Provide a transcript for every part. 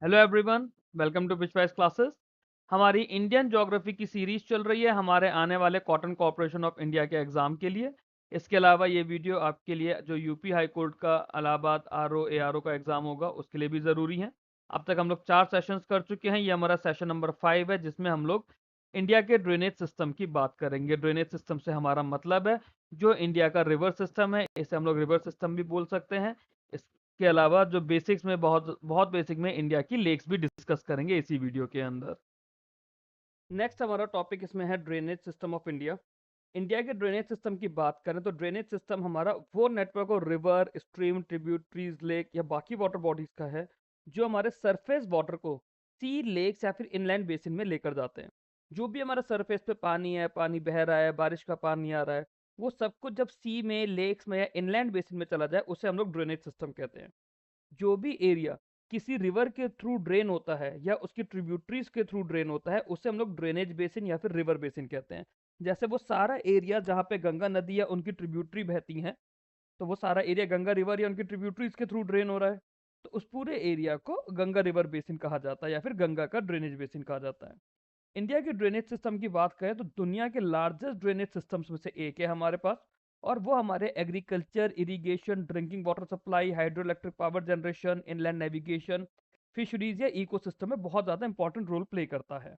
Hello everyone, welcome to Pitchwise classes. हमारी Indian geography की series चल रही है हमारे आने वाले कॉटन कॉर्पोरेशन ऑफ इंडिया के एग्जाम के लिए। इसके अलावा ये वीडियो आपके लिए जो यूपी हाई कोर्ट का इलाहाबाद आरओ एआरओ का एग्जाम होगा उसके लिए भी ज़रूरी है। अब तक हम लोग 4 सेशंस कर चुके हैं। ये हमारा सेशन नंबर 5 है जिसमें हम लोग इंडिया के ड्रेनेज सिस्टम की बात करेंगे। ड्रेनेज सिस्टम से हमारा मतलब है जो इंडिया का रिवर सिस्टम है, इसे हम लोग रिवर सिस्टम भी बोल सकते हैं। के अलावा जो बेसिक्स में बहुत बहुत बेसिक में इंडिया की लेक्स भी डिस्कस करेंगे इसी वीडियो के अंदर। नेक्स्ट हमारा टॉपिक इसमें है drainage system of India. India के ड्रेनेज सिस्टम की बात करें तो ड्रेनेज सिस्टम हमारा वो नेटवर्क और रिवर, स्ट्रीम, ट्रिब्यूटरीज, लेक या बाकी वाटर बॉडीज का है जो हमारे सरफेस वाटर को सी, लेक्स या फिर इनलैंड बेसिन में लेकर जाते हैं। जो भी हमारा सरफेस पे पानी है, पानी बह रहा है, बारिश का पानी आ रहा है, वो सब कुछ जब सी में, लेक्स में या इनलैंड बेसिन में चला जाए उसे हम लोग ड्रेनेज सिस्टम कहते हैं। जो भी एरिया किसी रिवर के थ्रू ड्रेन होता है या उसकी ट्रिब्यूटरीज के थ्रू ड्रेन होता है उसे हम लोग ड्रेनेज बेसिन या फिर रिवर बेसिन कहते हैं। जैसे वो सारा एरिया जहाँ पे गंगा नदी या उनकी ट्रिब्यूटरी बहती हैं, तो वो सारा एरिया गंगा रिवर या उनकी ट्रिब्यूटरीज के थ्रू ड्रेन हो रहा है, तो उस पूरे एरिया को गंगा रिवर बेसिन कहा जाता है या फिर गंगा का ड्रेनेज बेसिन कहा जाता है। इंडिया के ड्रेनेज सिस्टम की बात करें तो दुनिया के लार्जेस्ट ड्रेनेज सिस्टम्स में से एक है हमारे पास। और वो हमारे agriculture, irrigation, drinking water supply, hydro electric power generation, inland navigation, fisheries या इकोसिस्टम में बहुत ज़्यादा इंपॉर्टेंट रोल प्ले करता है।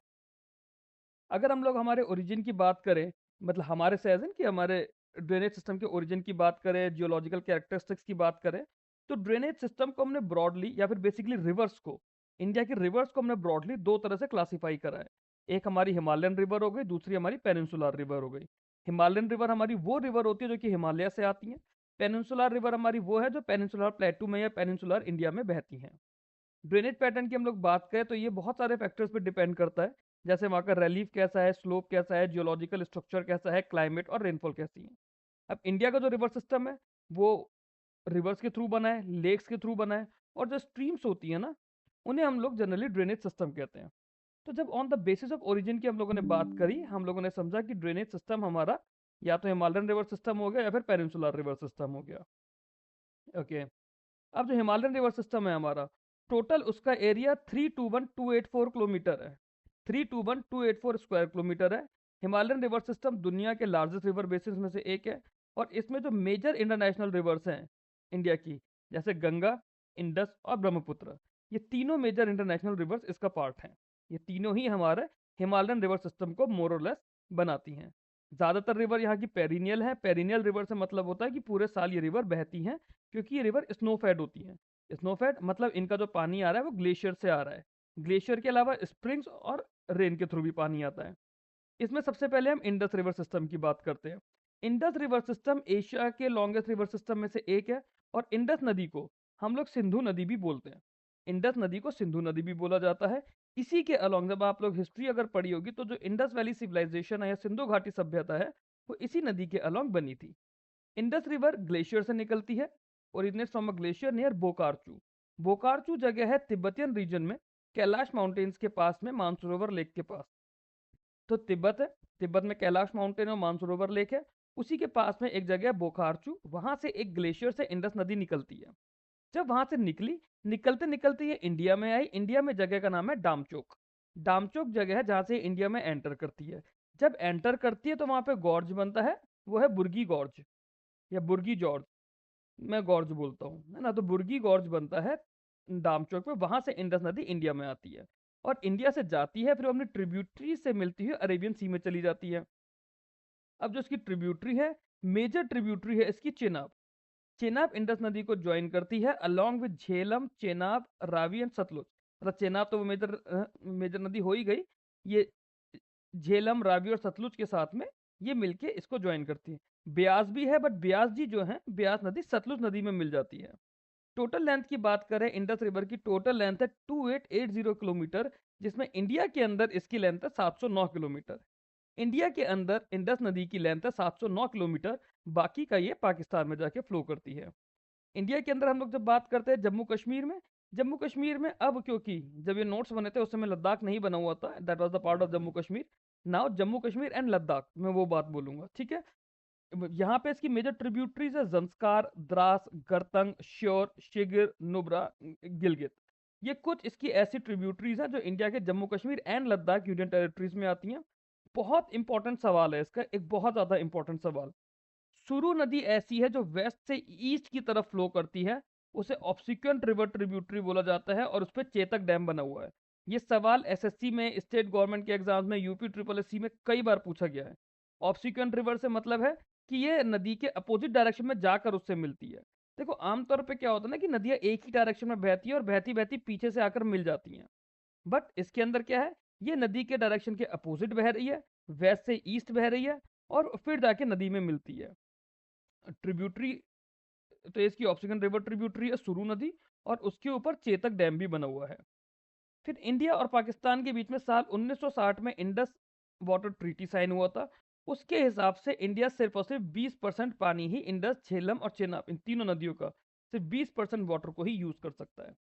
अगर हम लोग हमारे ओरिजिन की बात करें, मतलब हमारे से एज इन कि हमारे ड्रेनेज सिस्टम के ओरिजिन की बात करें, जियोलॉजिकल कैरेक्टरिस्टिक्स की बात करें, तो ड्रेनेज सिस्टम को हमने ब्रॉडली या फिर बेसिकली रिवर्स को, इंडिया के रिवर्स को हमने ब्रॉडली दो तरह से क्लासीफाई करा है। एक हमारी हिमालयन रिवर हो गई, दूसरी हमारी पेनिनसुलर रिवर हो गई। हिमालयन रिवर हमारी वो रिवर होती है जो कि हिमालय से आती है। पेनिनसुलर रिवर हमारी वो है जो पेनिनसुलर प्लेटू में या पेनिनसुलर इंडिया में बहती हैं। ड्रेनेज पैटर्न की हम लोग बात करें तो ये बहुत सारे फैक्टर्स पे डिपेंड करता है। जैसे वहाँ का रिलीफ कैसा है, स्लोप कैसा है, जियोलॉजिकल स्ट्रक्चर कैसा है, क्लाइमेट और रेनफॉल कैसी है। अब इंडिया का जो रिवर सिस्टम है वो रिवर्स के थ्रू बना है, लेक्स के थ्रू बना है, और जो स्ट्रीम्स होती है ना, उन्हें हम लोग जनरली ड्रेनेज सिस्टम कहते हैं। तो जब on the basis of origin की हम लोगों ने बात करी, हम लोगों ने समझा कि ड्रेनेज सिस्टम हमारा या तो हिमालयन रिवर सिस्टम हो गया या फिर पेनिनसुलर रिवर सिस्टम हो गया। ओके। अब जो हिमालयन रिवर सिस्टम है हमारा, टोटल उसका एरिया 321,284 किलोमीटर है। 321,284 स्क्वायर किलोमीटर है। हिमालयन रिवर सिस्टम दुनिया के लार्जेस्ट रिवर बेसिस में से एक है। और इसमें जो मेजर इंटरनेशनल रिवर्स हैं इंडिया की, जैसे गंगा, इंडस और ब्रह्मपुत्र, ये तीनों मेजर इंटरनेशनल रिवर्स इसका पार्ट हैं। ये तीनों ही हमारे हिमालयन रिवर सिस्टम को मोर और लेस बनाती हैं। ज़्यादातर रिवर यहाँ की पेरिनियल है। पेरिनियल रिवर से मतलब होता है कि पूरे साल ये रिवर बहती हैं, क्योंकि ये रिवर स्नोफेड होती हैं। स्नोफेड मतलब इनका जो पानी आ रहा है वो ग्लेशियर से आ रहा है। ग्लेशियर के अलावा स्प्रिंग्स और रेन के थ्रू भी पानी आता है। इसमें सबसे पहले हम इंडस रिवर सिस्टम की बात करते हैं। इंडस रिवर सिस्टम एशिया के लॉन्गेस्ट रिवर सिस्टम में से एक है। और इंडस नदी को हम लोग सिंधु नदी भी बोलते हैं। इंडस नदी को सिंधु नदी भी बोला जाता है। इसी के अलॉन्ग जब आप लोग हिस्ट्री अगर पढ़ी होगी तो जो इंडस वैली सिविलाइजेशन है या सिंधु घाटी सभ्यता है, वो इसी नदी के अलॉन्ग बनी थी। इंडस रिवर ग्लेशियर से निकलती है। Originate from a glacier near Bokarchu. Bokarchu जगह है तिब्बतियन रीजन में, कैलाश माउंटेन्स के पास में, मानसरोवर लेक के पास। तो तिब्बत है, तिब्बत में कैलाश माउंटेन और मानसरोवर लेक है। उसी के पास में एक जगह है बोकारचू, वहां से एक ग्लेशियर से इंडस नदी निकलती है। जब वहां से निकली, निकलते निकलते ये इंडिया में आई। इंडिया में जगह का नाम है डामचोक। डामचोक जगह है जहां से इंडिया में एंटर करती है। जब एंटर करती है तो वहां पे गॉर्ज बनता है, वो है बुर्गी गॉर्ज या बुर्गी जॉर्ज। मैं गॉर्ज बोलता हूँ, है ना। तो बुर्गी गॉर्ज बनता है दामचौक में, वहां से इंडस नदी इंडिया में आती है। और इंडिया से जाती है, फिर वो अपनी ट्रिब्यूटरी से मिलती हुई अरेबियन सी में चली जाती है। अब जो इसकी ट्रिब्यूटरी है, मेजर ट्रिब्यूटरी है इसकी चेनाब। चेनाब इंडस नदी को ज्वाइन करती है along with Jhelum, Chenab, Ravi and Sutlej. मतलब चेनाब तो वो मेजर मेजर नदी हो ही गई। ये झेलम, रावी और सतलुज के साथ में ये मिलके इसको ज्वाइन करती है। ब्यास भी है, बट ब्यास जी जो है, ब्यास नदी सतलुज नदी में मिल जाती है। टोटल लेंथ की बात करें, इंडस रिवर की टोटल लेंथ है 2880 किलोमीटर, जिसमें इंडिया के अंदर इसकी लेंथ है 709 किलोमीटर। इंडिया के अंदर इंडस नदी की लेंथ है 709 किलोमीटर। बाकी का ये पाकिस्तान में जाके फ्लो करती है। इंडिया के अंदर हम लोग जब बात करते हैं जम्मू कश्मीर में, जम्मू कश्मीर में अब, क्योंकि जब ये नोट्स बने थे उस समय लद्दाख नहीं बना हुआ था, that was the part of Jammu Kashmir. Now Jammu Kashmir and Ladakh, मैं वो बात बोलूंगा, ठीक है। यहाँ पे इसकी मेजर ट्रिब्यूटरीज है जंस्कार, द्रास, गरतंग, श्योर, शिगिर, नुब्रा, गिलगित। ये कुछ इसकी ऐसी ट्रिब्यूटरीज हैं जो इंडिया के Jammu Kashmir and Ladakh union territories में आती हैं। बहुत इंपॉर्टेंट सवाल है इसका, एक बहुत ज़्यादा इंपॉर्टेंट सवाल। सुरु नदी ऐसी है जो वेस्ट से ईस्ट की तरफ फ्लो करती है, उसे ऑब्सिक्वेंट रिवर ट्रिब्यूटरी बोला जाता है और उस पर चेतक डैम बना हुआ है। ये सवाल एसएससी में, स्टेट गवर्नमेंट के एग्जाम में, यूपी ट्रिपल एससी में कई बार पूछा गया है। ऑब्सिक्वेंट रिवर से मतलब है कि ये नदी के अपोजिट डायरेक्शन में जाकर उससे मिलती है। देखो आमतौर पे क्या होता है ना कि नदियां एक ही डायरेक्शन में बहती है और बहती बहती पीछे से आकर मिल जाती हैं। बट इसके अंदर क्या है, ये नदी के डायरेक्शन के अपोजिट बह रही है, वेस्ट से ईस्ट बह रही है और फिर जाके नदी में मिलती है। ट्रिब्यूटरी तो इसकी ऑक्सीजन रिवर ट्रिब्यूटरी है सुरु नदी, और उसके ऊपर चेतक डैम भी बना हुआ है। फिर इंडिया और पाकिस्तान के बीच में साल 1960 में इंडस वाटर ट्रीटी साइन हुआ था। उसके हिसाब से इंडिया सिर्फ और सिर्फ 20% पानी ही इंडस, झेलम और चेनाब, इन तीनों नदियों का सिर्फ 20% वाटर को ही यूज कर सकता है।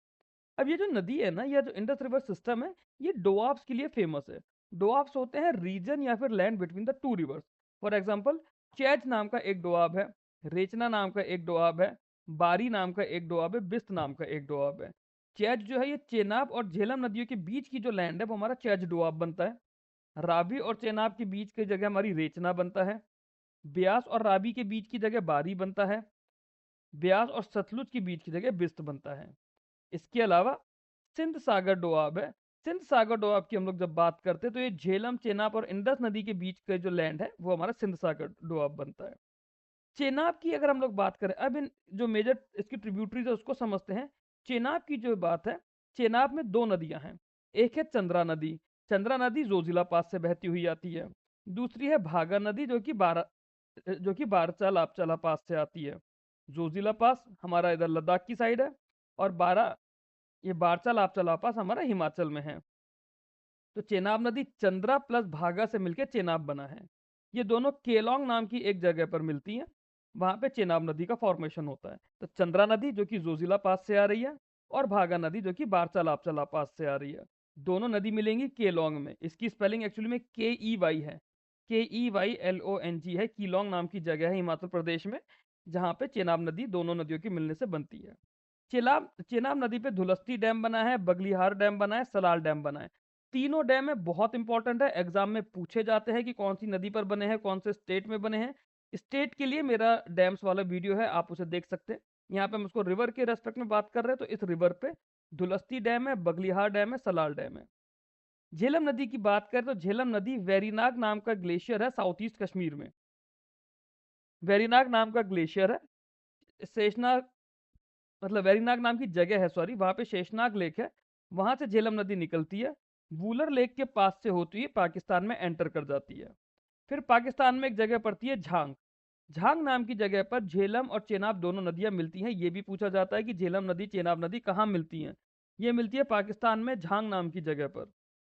अब ये जो नदी है ना, यह जो इंडस रिवर सिस्टम है, ये डोआब्स के लिए फेमस है। डोआब्स होते हैं रीजन या फिर land between the two reverse. For example, chasm नाम का एक डोआब है, रेचना नाम का एक डोआब है, बारी नाम का एक डोआब है, बिस्त नाम का एक डोआब है। चैज जो है ये चेनाब और झेलम नदियों के बीच की जो लैंड है वो हमारा चैज डोआब बनता है। रावी और चेनाब के बीच की जगह हमारी रेचना बनता है। ब्यास और रावी के बीच की जगह बारी बनता है। ब्यास और सतलुज के बीच की जगह बिस्त बनता है। इसके अलावा सिंध सागर डोआब है। सिंध सागर डोआब की हम लोग जब बात करते हैं तो ये झेलम, चेनाब और इंडस नदी के बीच का जो लैंड है वो हमारा सिंध सागर डोआब बनता है। चेनाब की अगर हम लोग बात करें, अब इन जो मेजर इसकी ट्रिब्यूटरीज है उसको समझते हैं। चेनाब की जो बात है, चेनाब में दो नदियां हैं। एक है चंद्रा नदी, चंद्रा नदी जोजिला पास से बहती हुई आती है। दूसरी है भागा नदी जो कि बारचाल आपचाला पास से आती है। जोजिला पास हमारा इधर लद्दाख की साइड है, और ये बारचाल आपचाला पास हमारा हिमाचल में है। तो चेनाब नदी चंद्रा प्लस भागा से मिलकर चेनाब बना है। ये दोनों केलोंग नाम की एक जगह पर मिलती हैं, वहां पे चेनाब नदी का फॉर्मेशन होता है। तो चंद्रा नदी जो कि जोजिला पास से आ रही है, और भागा नदी जो कि बारचाल आपचाला पास से आ रही है, दोनों नदी मिलेंगी केलोंग में। इसकी स्पेलिंग एक्चुअली में KEY है, KEYLONG है। कीलोंग नाम की जगह है हिमाचल प्रदेश में, जहाँ पे चेनाब नदी दोनों नदियों के मिलने से बनती है। चेनाब चेनाब नदी पे धुलस्ती डैम बना है, बगलिहार डैम बना है, सलाल डैम बना है। तीनों डैम है, बहुत इंपॉर्टेंट है, एग्जाम में पूछे जाते हैं कि कौन सी नदी पर बने हैं, कौन से स्टेट में बने हैं। स्टेट के लिए मेरा डैम्स वाला वीडियो है, आप उसे देख सकते हैं। यहाँ पे हम उसको रिवर के रेस्पेक्ट में बात कर रहे हैं, तो इस रिवर पे धुलस्ती डैम है, बगलिहार डैम है, सलाल डैम है। झेलम नदी की बात करें तो झेलम नदी वेरीनाग नाम का ग्लेशियर है साउथ ईस्ट कश्मीर में। वेरीनाग नाम का ग्लेशियर है, शेषनाग, मतलब वेरीनाग नाम की जगह है, सॉरी, वहां पे शेषनाग लेक है, वहां से झेलम नदी निकलती है। वूलर लेक के पास से होती हुई पाकिस्तान में एंटर कर जाती है। फिर पाकिस्तान में एक जगह पड़ती है झांग। झांग नाम की जगह पर झेलम और चेनाब दोनों नदियां मिलती हैं। ये भी पूछा जाता है कि झेलम नदी, चेनाब नदी कहाँ मिलती हैं। ये मिलती है पाकिस्तान में झांग नाम की जगह पर।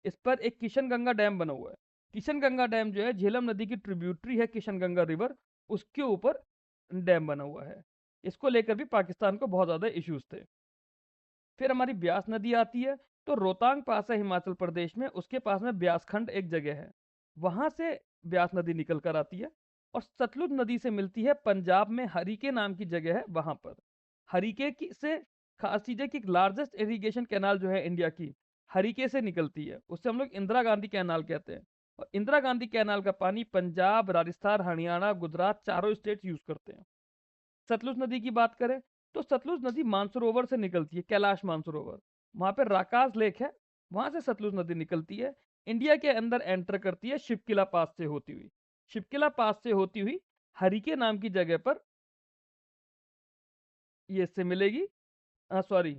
इस पर एक किशन गंगा डैम बना हुआ है। किशन गंगा डैम जो है झेलम नदी की ट्रिब्यूटरी है, किशन गंगा रिवर, उसके ऊपर डैम बना हुआ है। इसको लेकर भी पाकिस्तान को बहुत ज़्यादा इश्यूज थे। फिर हमारी ब्यास नदी आती है, तो रोहतांग पास है हिमाचल प्रदेश में, उसके पास में ब्यासखंड एक जगह है, वहां से ब्यास नदी निकल कर आती है और सतलुज नदी से मिलती है पंजाब में, हरिके नाम की जगह है वहां पर। हरिके की से खास चीज है कि लार्जेस्ट इरिगेशन कैनाल जो है इंडिया की, हरिके से निकलती है, उससे हम लोग इंदिरा गांधी कैनाल कहते हैं। और इंदिरा गांधी कैनाल का पानी पंजाब, राजस्थान, हरियाणा, गुजरात चारों स्टेट्स यूज करते हैं। सतलुज नदी की बात करें तो सतलुज नदी मानसरोवर से निकलती है, कैलाश मानसरोवर, वहां पे राकाज लेक है, वहां से सतलुज नदी निकलती है, इंडिया के अंदर एंटर करती है शिवकिला पास से होती हुई। शिवकिला पास से होती हुई हरिके नाम की जगह पर ये इससे मिलेगी, सॉरी,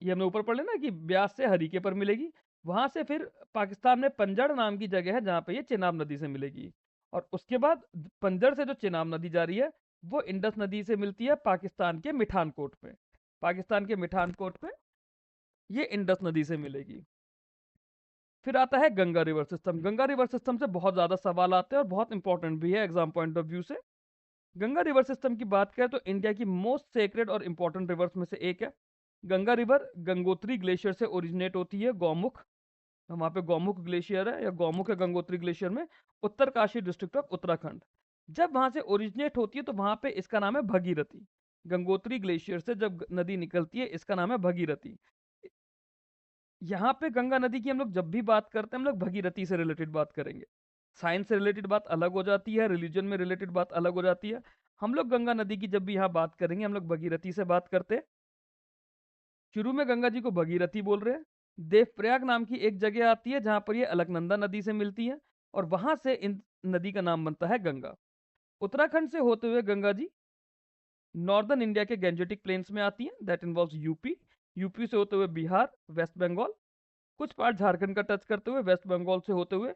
ये हमने ऊपर पढ़ लेना कि ब्यास से हरिके पर मिलेगी। वहां से फिर पाकिस्तान में पंजड़ नाम की जगह है जहां पे ये चेनाब नदी से मिलेगी। और उसके बाद पंजड़ से जो चेनाब नदी जा रही है वो इंडस नदी से मिलती है पाकिस्तान के मिठानकोट पे। पाकिस्तान के मिठानकोट पे ये इंडस नदी से मिलेगी। फिर आता है Ganga river system. Ganga river system से बहुत ज्यादा सवाल आते हैं और बहुत इंपॉर्टेंट भी है एग्जाम पॉइंट ऑफ व्यू से। गंगा रिवर सिस्टम की बात करें तो इंडिया की मोस्ट सेक्रेड और इंपॉर्टेंट रिवर्स में से एक है। गंगा रिवर गंगोत्री ग्लेशियर से ओरिजिनेट होती है, गौमुख, वहां पे गौमुख ग्लेशियर है, या गौमुख है गंगोत्री ग्लेशियर में, उत्तरकाशी डिस्ट्रिक्ट ऑफ उत्तराखंड। जब वहां से ओरिजिनेट होती है तो वहां पे इसका नाम है भगीरथी। गंगोत्री ग्लेशियर से जब नदी निकलती है, इसका नाम है भगीरथी। यहाँ पे गंगा नदी की हम लोग जब भी बात करते हैं, हम लोग भगीरथी से रिलेटेड बात करेंगे। साइंस से रिलेटेड बात अलग हो जाती है, रिलीजन में रिलेटेड बात अलग हो जाती है। हम लोग गंगा नदी की जब भी यहाँ बात करेंगे, हम लोग भगीरथी से बात करते हैं। शुरू में गंगा जी को भगीरथी बोल रहे हैं। देवप्रयाग नाम की एक जगह आती है जहां पर ये अलकनंदा नदी से मिलती है, और वहां से इन नदी का नाम बनता है गंगा। उत्तराखंड से होते हुए गंगा जी नॉर्दर्न इंडिया के गैंजेटिक प्लेन्स में आती हैं, दैट इन्वॉल्व्स यूपी। यूपी से होते हुए बिहार, वेस्ट बंगाल, कुछ पार्ट झारखंड का टच करते हुए वेस्ट बंगाल से होते हुए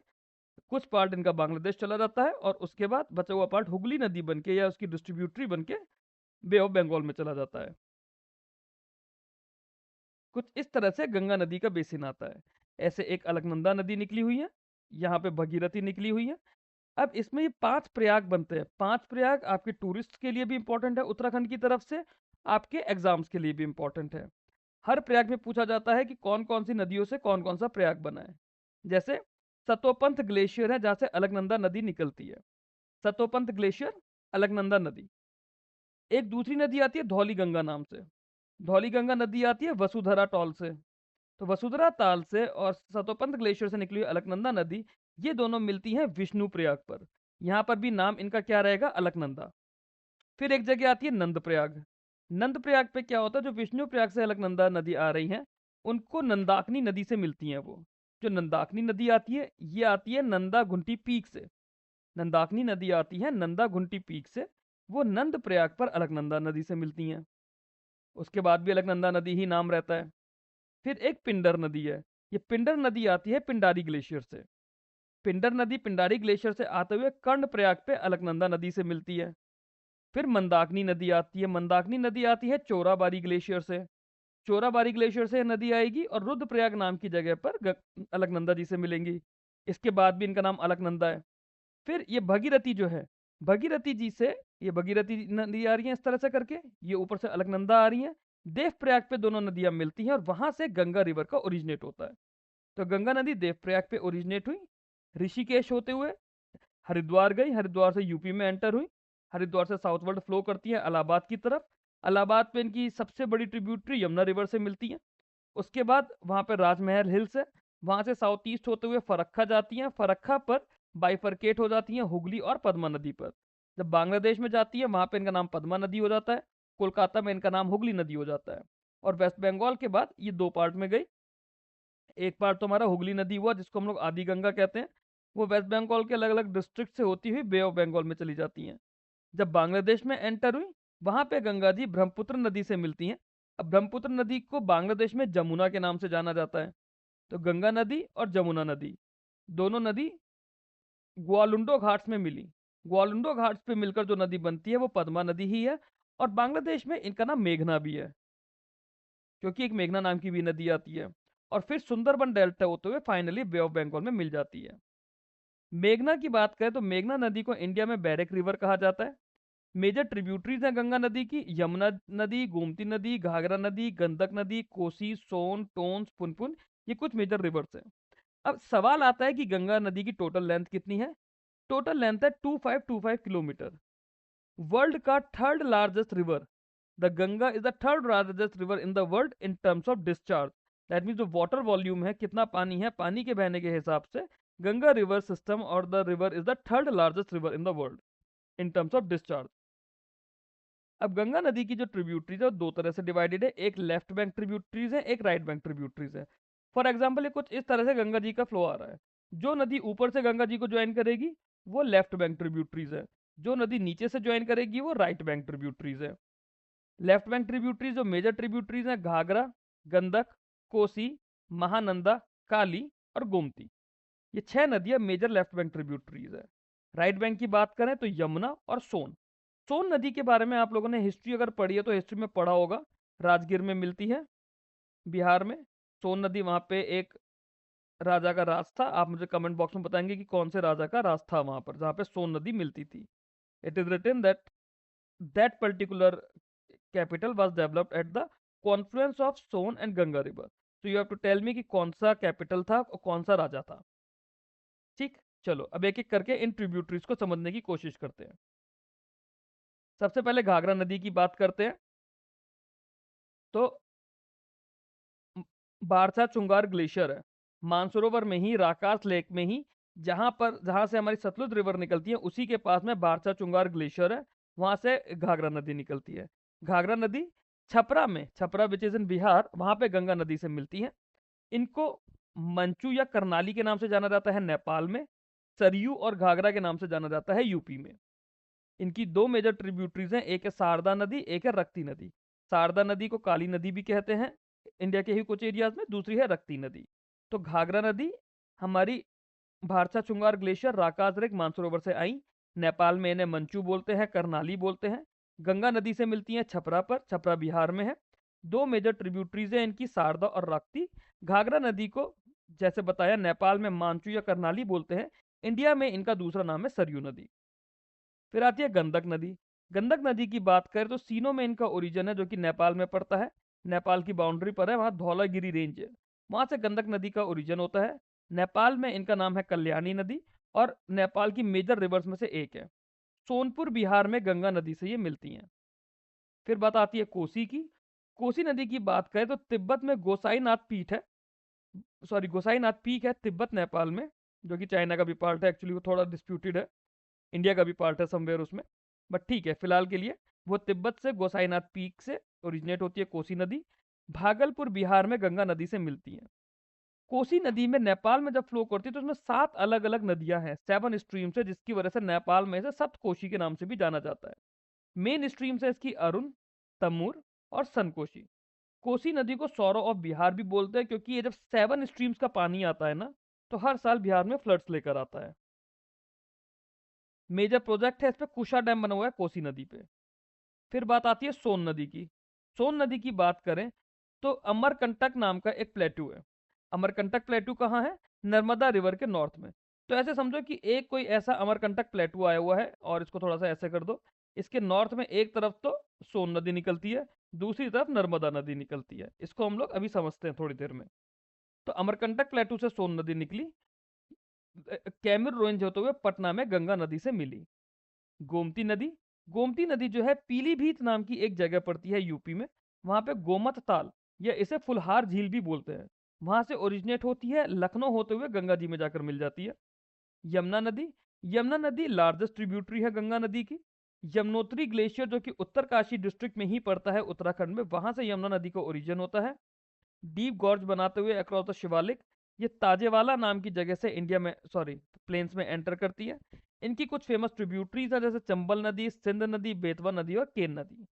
कुछ पार्ट इनका बांग्लादेश चला जाता है, और उसके बाद बचा हुआ पार्ट हुगली नदी बनके या उसकी डिस्ट्रीब्यूटरी बनके बे ऑफ बंगाल में चला जाता है। कुछ इस तरह से गंगा नदी का बेसिन आता है। ऐसे एक अलकनंदा नदी निकली हुई है, यहाँ पे भगीरथी निकली हुई है। अब इसमें ये 5 प्रयाग बनते हैं। 5 प्रयाग आपके टूरिस्ट के लिए भी इंपॉर्टेंट है उत्तराखंड की तरफ से, आपके एग्जाम्स के लिए भी इंपॉर्टेंट है। हर प्रयाग में पूछा जाता है कि कौन कौन सी नदियों से कौन कौन सा प्रयाग बना है। जैसे सतोपंथ ग्लेशियर है जहाँ से अलकनंदा नदी निकलती है। सतोपंथ ग्लेशियर, अलकनंदा नदी। एक दूसरी नदी आती है धौली गंगा नाम से। धौली गंगा नदी आती है वसुधरा टॉल से। तो वसुधरा ताल से और सतोपंथ ग्लेशियर से निकली हुई अलकनंदा नदी, ये दोनों मिलती हैं विष्णु प्रयाग पर। यहाँ पर भी नाम इनका क्या रहेगा, अलकनंदा। फिर एक जगह आती है नंद प्रयाग। नंद प्रयाग पे क्या होता है, जो विष्णु प्रयाग से अलकनंदा नदी आ रही हैं, उनको नंदाकिनी नदी से मिलती हैं वो। जो नंदाकिनी नदी आती है, ये आती है नंदा घुंटी पीक से। नंदाकिनी नदी आती है नंदा घुंटी पीक से, वो नंद प्रयाग पर अलकनंदा नदी से मिलती हैं। उसके बाद भी अलकनंदा नदी ही नाम रहता है। फिर एक पिंडर नदी है। ये पिंडर नदी आती है पिंडारी ग्लेशियर से। पिंडर नदी पिंडारी ग्लेशियर से आते हुए कर्ण प्रयाग पे अलकनंदा नदी से मिलती है। फिर मंदाकिनी नदी आती है। मंदाकिनी नदी आती है चोराबारी ग्लेशियर से। चोराबारी ग्लेशियर से नदी आएगी और रुद्रप्रयाग नाम की जगह पर अलकनंदा जी से मिलेंगी। इसके बाद भी इनका नाम अलकनंदा है। फिर ये भगीरथी जो है, भगीरथी जी से ये भगीरथी नदी आ रही है इस तरह से करके, ये ऊपर से अलकनंदा आ रही है। देवप्रयाग पे दोनों नदियां मिलती हैं और वहां से गंगा रिवर का ओरिजिनेट होता है। तो गंगा नदी देवप्रयाग पे ओरिजिनेट हुई, ऋषिकेश होते हुए हरिद्वार गई, हरिद्वार से यूपी में एंटर हुई, हरिद्वार से साउथवर्ड फ्लो करती है इलाहाबाद की तरफ। इलाहाबाद पे इनकी सबसे बड़ी ट्रिब्यूटरी यमुना रिवर से मिलती है। उसके बाद वहाँ पे राजमहल हिल्स है, वहाँ से साउथ ईस्ट होते हुए फरक्का जाती हैं। फरक्का पर बाइफरकेट हो जाती हैं हुगली और पद्मा नदी पर। जब बांग्लादेश में जाती है वहाँ पे इनका नाम पद्मा नदी हो जाता है। कोलकाता में इनका नाम हुगली नदी हो जाता है। और वेस्ट बंगाल के बाद ये दो पार्ट में गई। एक पार्ट तो हमारा हुगली नदी हुआ जिसको हम लोग आदि गंगा कहते हैं, वो वेस्ट बंगाल के अलग अलग डिस्ट्रिक्ट से होती हुई बे ऑफ बंगाल में चली जाती हैं। जब बांग्लादेश में एंटर हुई, वहां पे गंगा जी ब्रह्मपुत्र नदी से मिलती हैं। अब ब्रह्मपुत्र नदी को बांग्लादेश में जमुना के नाम से जाना जाता है। तो गंगा नदी और जमुना नदी, दोनों नदी ग्वालुंडो घाट्स में मिली। ग्वालुंडो घाट्स पे मिलकर जो नदी बनती है वो पद्मा नदी ही है। और बांग्लादेश में इनका नाम मेघना भी है, क्योंकि एक मेघना नाम की भी नदी आती है। और फिर सुंदरबन डेल्टा होते हुए फाइनली बे ऑफ बंगाल में मिल जाती है। मेघना की बात करें तो मेघना नदी को इंडिया में बैरक रिवर कहा जाता है। मेजर ट्रिब्यूटरीज हैं गंगा नदी की, यमुना नदी, गोमती नदी, घाघरा नदी, गंडक नदी, कोसी, सोन, टोंस, पुनपुन, ये कुछ मेजर रिवर्स हैं। अब सवाल आता है कि गंगा नदी की टोटल लेंथ कितनी है। टोटल लेंथ है 2525 किलोमीटर। वर्ल्ड का third largest river, the Ganga is the third largest river in the world in terms of discharge. That mean जो वाटर वॉल्यूम है, कितना पानी है, पानी के बहने के हिसाब से गंगा रिवर सिस्टम और the river is the third largest river in the world in terms of discharge. अब गंगा नदी की जो ट्रिब्यूटरीज है वो दो तरह से डिवाइडेड है, एक लेफ्ट बैंक ट्रिब्यूटरीज है, एक राइट बैंक ट्रिब्यूटरीज है। फॉर एग्जाम्पल ये कुछ इस तरह से गंगा जी का फ्लो आ रहा है। जो नदी ऊपर से गंगा जी को ज्वाइन करेगी वो लेफ्ट बैंक ट्रिब्यूटरीज है। जो नदी नीचे से ज्वाइन करेगी वो राइट बैंक ट्रिब्यूटरीज है। लेफ्ट बैंक ट्रिब्यूटरीज जो मेजर ट्रिब्यूटरीज हैं, घाघरा, गंडक, कोसी, महानंदा, काली और गोमती, ये 6 नदियां मेजर लेफ्ट बैंक ट्रिब्यूटरीज है। राइट बैंक की बात करें तो यमुना और सोन। सोन नदी के बारे में आप लोगों ने हिस्ट्री अगर पढ़ी है तो हिस्ट्री में पढ़ा होगा, राजगीर में मिलती है, बिहार में। सोन नदी, वहां पे एक राजा का राज था। आप मुझे कमेंट बॉक्स में बताएंगे कि कौन से राजा का राज था वहां पर जहां पे सोन नदी मिलती थी। It is written that that particular capital was developed at the confluence of Son and Ganga river. तो you have to tell me कि कौन सा कैपिटल था और कौन सा राजा था। ठीक, चलो अब एक एक करके इन ट्रिब्यूटरीज को समझने की कोशिश करते हैं। सबसे पहले घाघरा नदी की बात करते हैं। तो बारसा चुंगार ग्लेशियर है, मानसरोवर में ही, राकास लेक में ही, जहां से हमारी सतलुज रिवर निकलती है, उसी के पास में बारसा चुंगार ग्लेशियर है, वहां से घाघरा नदी निकलती है। घाघरा नदी छपरा में, Chhapra which is in Bihar, वहां पे गंगा नदी से मिलती है। इनको मंचू या करनाली के नाम से जाना जाता है नेपाल में, सरयू और घाघरा के नाम से जाना जाता है यूपी में। इनकी दो मेजर ट्रिब्यूटरीज हैं, एक है शारदा नदी, एक है रक्ति नदी। शारदा नदी को काली नदी भी कहते हैं इंडिया के ही कुछ एरियाज में, दूसरी है रक्ति नदी। तो घाघरा नदी हमारी भारसा चुंगार ग्लेशियर, राकाज लेक, मानसरोवर से आई। नेपाल में इन्हें मंचू बोलते हैं, करनाली बोलते हैं। गंगा नदी से मिलती हैं छपरा पर, छपरा बिहार में है। दो मेजर ट्रिब्यूटरीज हैं इनकी, शारदा और राप्ती। घाघरा नदी को जैसे बताया नेपाल में मानचू या करनाली बोलते हैं, इंडिया में इनका दूसरा नाम है सरयू नदी। फिर आती है गंडक नदी। गंडक नदी की बात करें तो सीनो में इनका ओरिजिन है, जो कि नेपाल में पड़ता है। नेपाल की बाउंड्री पर है, वहां धौलागिरी रेंज है, वहां से गंडक नदी का ओरिजिन होता है। नेपाल में इनका नाम है कल्याणी नदी, और नेपाल की मेजर रिवर्स में से एक है। सोनपुर बिहार में गंगा नदी से ये मिलती हैं। फिर बात आती है कोसी की। कोसी नदी की बात करें तो तिब्बत में गोसाईनाथ पीठ है, सॉरी गोसाईनाथ पीक है तिब्बत नेपाल में, जो कि चाइना का भी पार्ट है। एक्चुअली वो थोड़ा डिस्प्यूटेड है, इंडिया का भी पार्ट है समवेयर उसमें, बट ठीक है फिलहाल के लिए। वो तिब्बत से गोसाईनाथ पीक से ओरिजिनेट होती है कोसी नदी। भागलपुर बिहार में गंगा नदी से मिलती है। कोसी नदी में नेपाल में जब फ्लो करती है तो उसमें 7 अलग अलग नदियां हैं, 7 स्ट्रीम्स है, जिसकी वजह से नेपाल में इसे सप्तकोशी के नाम से भी जाना जाता है। मेन स्ट्रीम्स है इसकी अरुण, तमूर और सनकोशी। कोसी नदी को सौरो ऑफ बिहार भी बोलते हैं, क्योंकि ये जब 7 स्ट्रीम्स का पानी आता है ना, तो हर साल बिहार में फ्लड्स लेकर आता है। मेजर प्रोजेक्ट है इस पे, कुशा डैम बना हुआ है कोसी नदी पे। फिर बात आती है सोन नदी की। सोन नदी की बात करें तो अमरकंटक नाम का एक प्लेटू है। अमरकंटक प्लेटू कहाँ है? नर्मदा रिवर के नॉर्थ में। तो ऐसे समझो कि एक कोई ऐसा अमरकंटक प्लेटू आया हुआ है, और इसको थोड़ा सा ऐसे कर दो। इसके नॉर्थ में एक तरफ तो सोन नदी निकलती है, दूसरी तरफ नर्मदा नदी निकलती है। इसको हम लोग अभी समझते हैं थोड़ी देर में। तो अमरकंटक प्लेटू से सोन नदी निकली, कैमूर रेंज होते हुए पटना में गंगा नदी से मिली। गोमती नदी। गोमती नदी जो है पीलीभीत नाम की एक जगह पड़ती है यूपी में, वहां पे गोमत ताल या इसे फुलहार झील भी बोलते हैं, वहां से ओरिजिनेट होती है, लखनऊ होते हुए गंगा जी में जाकर मिल जाती है। यमुना नदी। यमुना नदी लार्जेस्ट ट्रिब्यूटरी है गंगा नदी की। यमुनोत्री ग्लेशियर जो कि उत्तरकाशी डिस्ट्रिक्ट में ही पड़ता है उत्तराखंड में, वहां से यमुना नदी का ओरिजिन होता है। डीप गॉर्ज बनाते हुए अक्रॉस द शिवालिक, ये ताजेवाला नाम की जगह से इंडिया में, सॉरी प्लेन्स में एंटर करती है। इनकी कुछ फेमस ट्रिब्यूटरीज है, जैसे चंबल नदी, सिंध नदी, बेतवा नदी और केन नदी।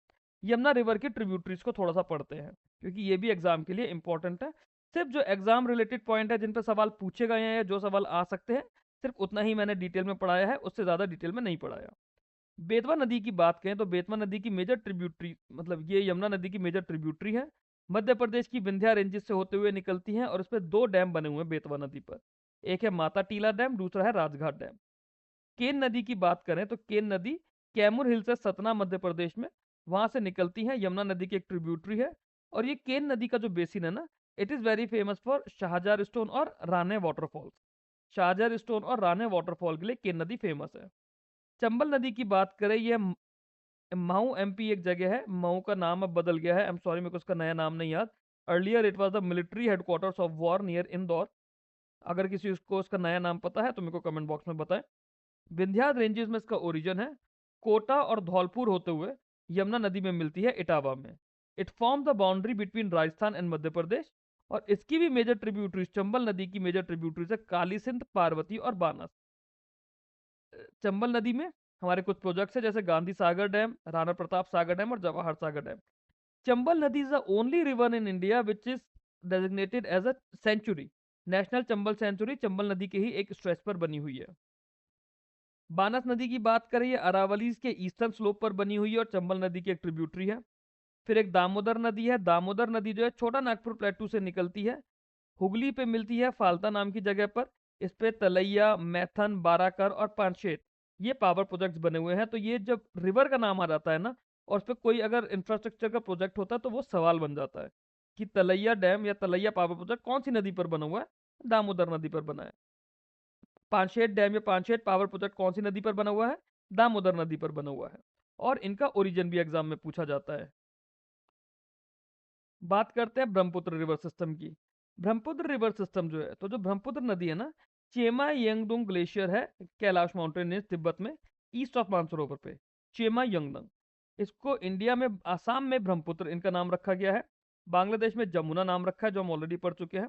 यमुना रिवर की ट्रिब्यूटरीज को थोड़ा सा पढ़ते हैं, क्योंकि ये भी एग्जाम के लिए इंपॉर्टेंट है। सिर्फ जो एग्जाम रिलेटेड पॉइंट है, जिन पर सवाल पूछे गए हैं या जो सवाल आ सकते हैं, सिर्फ उतना ही मैंने डिटेल में पढ़ाया है, उससे ज्यादा डिटेल में नहीं पढ़ाया। बेतवा नदी की बात करें तो बेतवा नदी की मेजर ट्रिब्यूटरी, मतलब ये यमुना नदी की मेजर ट्रिब्यूटरी है, मध्य प्रदेश की विंध्या रेंजेस से होते हुए निकलती हैं, और इस पे 2 डैम बने हुए हैं बेतवा नदी पर। एक है माता टीला डैम, दूसरा है राजघाट डैम। केन नदी की बात करें तो केन नदी कैमूर हिल से सतना मध्य प्रदेश में, वहां से निकलती है, यमुना नदी की एक ट्रिब्यूटरी है। और ये केन नदी का जो बेसिन है ना, it is very famous for Shajar stone और राने वाटरफॉल्स। शाहजार स्टोन और राने वाटरफॉल के लिए केन नदी फेमस है। चंबल नदी की बात करें, ये मऊ एमपी एक जगह है, मऊ का नाम अब बदल गया है, आई एम सॉरी मेरे को उसका नया नाम नहीं याद। Earlier it was the military headquarters of war near Indore. अगर किसी को उसका नया नाम पता है तो मेरे को कमेंट बॉक्स में बताएं। विंध्याद रेंजेस में इसका ओरिजिन है, कोटा और धौलपुर होते हुए यमुना नदी में मिलती है इटावा में। It form the boundary between Rajasthan and Madhya Pradesh. और इसकी भी मेजर ट्रिब्यूटरीज, चंबल नदी की मेजर ट्रिब्यूटरीज है काली सिंध, पार्वती और बानस। चंबल नदी में हमारे कुछ प्रोजेक्ट्स है, जैसे गांधी सागर डैम, राणा प्रताप सागर डैम और जवाहर सागर डैम। चंबल नदी is the only river in India which is designated as a sanctuary. National Chambal sanctuary Chambal नदी के ही एक स्ट्रेच पर बनी हुई है। बानस नदी की बात करें, ये अरावली के ईस्टर्न स्लोप पर बनी हुई है और चंबल नदी की एक ट्रिब्यूटरी है। फिर एक दामोदर नदी है। दामोदर नदी जो है छोटा नागपुर प्लेटू से निकलती है, हुगली पे मिलती है फाल्ता नाम की जगह पर। इस पे तलैया, मैथन, बाराकर और पानशेत ये पावर प्रोजेक्ट्स बने हुए हैं। तो ये जब रिवर का नाम आ जाता है ना, और उस पर कोई अगर इंफ्रास्ट्रक्चर का प्रोजेक्ट होता है, तो वो सवाल बन जाता है कि तलैया डैम या तलैया पावर प्रोजेक्ट कौन सी नदी पर बना हुआ है? दामोदर नदी पर बना है। पानशेत डैम या पानशेत पावर प्रोजेक्ट कौन सी नदी पर बना हुआ है? दामोदर नदी पर बना हुआ है। और इनका ओरिजिन भी एग्जाम में पूछा जाता है। बात करते हैं ब्रह्मपुत्र रिवर सिस्टम की। ब्रह्मपुत्र रिवर सिस्टम जो है, तो जो ब्रह्मपुत्र नदी है ना, चेमा यंगदुंग ग्लेशियर है कैलाश माउंटेन रेंज तिब्बत में, ईस्ट ऑफ मानसरोवर पे, चेमा यंगदुंग। इसको इंडिया में आसाम में ब्रह्मपुत्र इनका नाम रखा गया है, बांग्लादेश में जमुना नाम रखा है जो हम ऑलरेडी पढ़ चुके हैं।